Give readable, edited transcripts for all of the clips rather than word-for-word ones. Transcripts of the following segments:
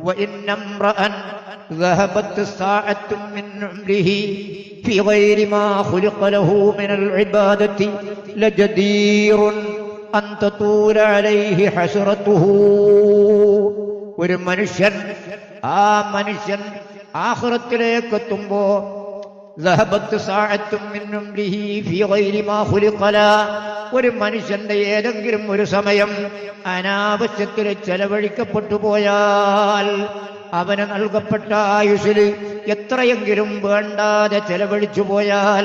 وإن امرأ ذهبت ساعة من عمره في غير ما خلق له من العبادة لجدير أن تطول عليه حسرته. ഒരു മനുഷ്യൻ ആഖിറത്തിലേക്ക് എത്തുമ്പോ ذهبت ساعة من عمره في غير ما خلق له, ഒരു മനുഷ്യന്റെ ഏതെങ്കിലും ഒരു സമയം അനാവശ്യത്തിൽ ചെലവഴിക്കപ്പെട്ടു പോയാൽ, അവന് നൽകപ്പെട്ട ആയുസ്സിൽ എത്രയെങ്കിലും വേണ്ടാതെ ചെലവഴിച്ചു പോയാൽ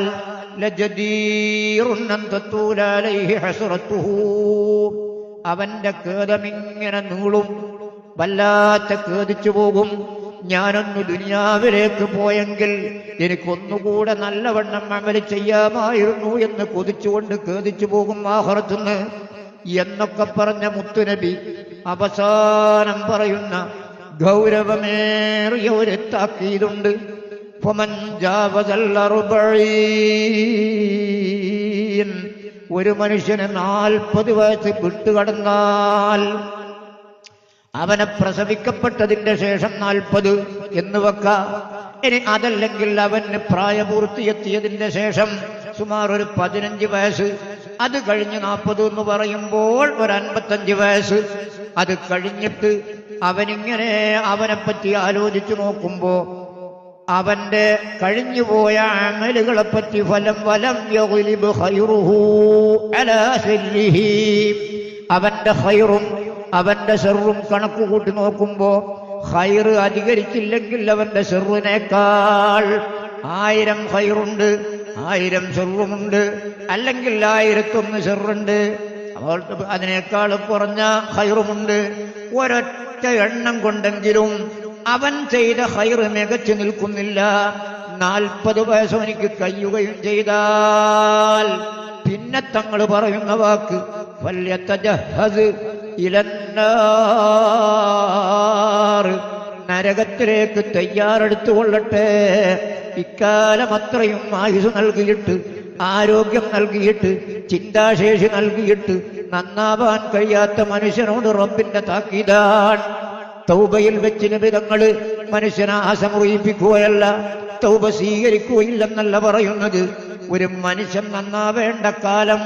ലജദീറുൻ അൻ തത്തൂല അലൈഹി ഹസ്റത്തുഹു, അവന്റെ ഖേദമിങ്ങനെ നീളും, വല്ലാത്ത ഖേദിച്ചു പോകും. ഞാനൊന്ന് ദുനിയാവിലേക്ക് പോയെങ്കിൽ എനിക്കൊന്നുകൂടെ നല്ലവണ്ണം അമല് ചെയ്യാമായിരുന്നു എന്ന് കൊതിച്ചുകൊണ്ട് ഖേദിച്ചു പോകും ആഖിറത്തുനിന്ന് എന്നൊക്കെ പറഞ്ഞ മുത്തുനബി അവസാനം പറയുന്ന ഗൗരവമേറിയ ഒരു താക്കീതുണ്ട്. ഫമൻ ജാവസൽ അർബഈൻ, ഒരു മനുഷ്യന് 40 വയസ്സ് വിട്ടുകടന്നാൽ, അവനെ പ്രസവിക്കപ്പെട്ടതിന്റെ ശേഷം 40 എന്ന് വെക്ക. ഇനി അതല്ലെങ്കിൽ അവന് പ്രായപൂർത്തിയെത്തിയതിന്റെ ശേഷം സുമാർ ഒരു 15 വയസ്സ്, അത് കഴിഞ്ഞ് 40 എന്ന് പറയുമ്പോൾ ഒരു 55 വയസ്സ്. അത് കഴിഞ്ഞിട്ട് അവനിങ്ങനെ അവനെപ്പറ്റി ആലോചിച്ചു നോക്കുമ്പോ അവന്റെ കഴിഞ്ഞുപോയ അമലുകളെപ്പറ്റി വലം യഗ്ലിബ് ഖൈറുഹു അലാ ശർരിഹി, അവന്റെ ഖൈറും അവന്റെ ഷർറും കണക്ക് കൂട്ടി നോക്കുമ്പോ ഖൈറ് അധികരിച്ചില്ലെങ്കിൽ അവന്റെ ഷർറിനേക്കാൾ 1000 ഖൈറുണ്ട്, 1000 ഷർറുമുണ്ട്, അല്ലെങ്കിൽ 1001 ഷർറുണ്ട്, അതിനേക്കാൾ കുറഞ്ഞ ഖൈറുമുണ്ട്. ഒരൊറ്റ എണ്ണം കൊണ്ടെങ്കിലും അവൻ ചെയ്ത ഖൈറ് മികച്ചു നിൽക്കുന്നില്ല. 40 വയസ്സ് എനിക്ക് കഴിയുകയും ചെയ്താൽ പിന്നെ തങ്ങൾ പറയുന്ന വാക്ക് ഫല്യതജഹസ് ഇലന്നാർ, നരകത്തിലേക്ക് തയ്യാറെടുത്തുകൊള്ളട്ടെ. ഇക്കാലം അത്രയും ആയുസ് നൽകിയിട്ട്, ആരോഗ്യം നൽകിയിട്ട്, ചിന്താശേഷി നൽകിയിട്ട് നന്നാവാൻ കഴിയാത്ത മനുഷ്യനോട് റബ്ബിന്റെ താക്കീതാണ്. തൗബയിൽ വെച്ച് നബി തങ്ങൾ മനുഷ്യനെ ആശ മുറിയിപ്പിക്കുകയല്ല, തൗബ സ്വീകരിക്കുകയില്ലെന്നല്ല പറയുന്നത്. ഒരു മനുഷ്യൻ നന്നാവേണ്ട കാലം,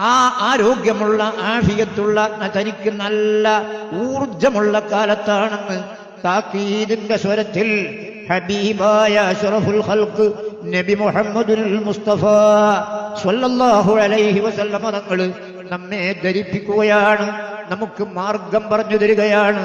ആ ആരോഗ്യമുള്ള ആഫിയത്തുള്ള തനിക്ക് നല്ല ഊർജമുള്ള കാലത്താണെന്ന് താക്കീദിന്റെ സ്വരത്തിൽ ഹബീബായ അഷ്റഫുൽ ഖൽഖ് നബി മുഹമ്മദുൽ മുസ്തഫ സ്വല്ലല്ലാഹു അലൈഹി വസല്ലമ തങ്ങൾ നമ്മെ ധരിപ്പിക്കുകയാണ്, നമുക്ക് മാർഗം പറഞ്ഞു തരികയാണ്.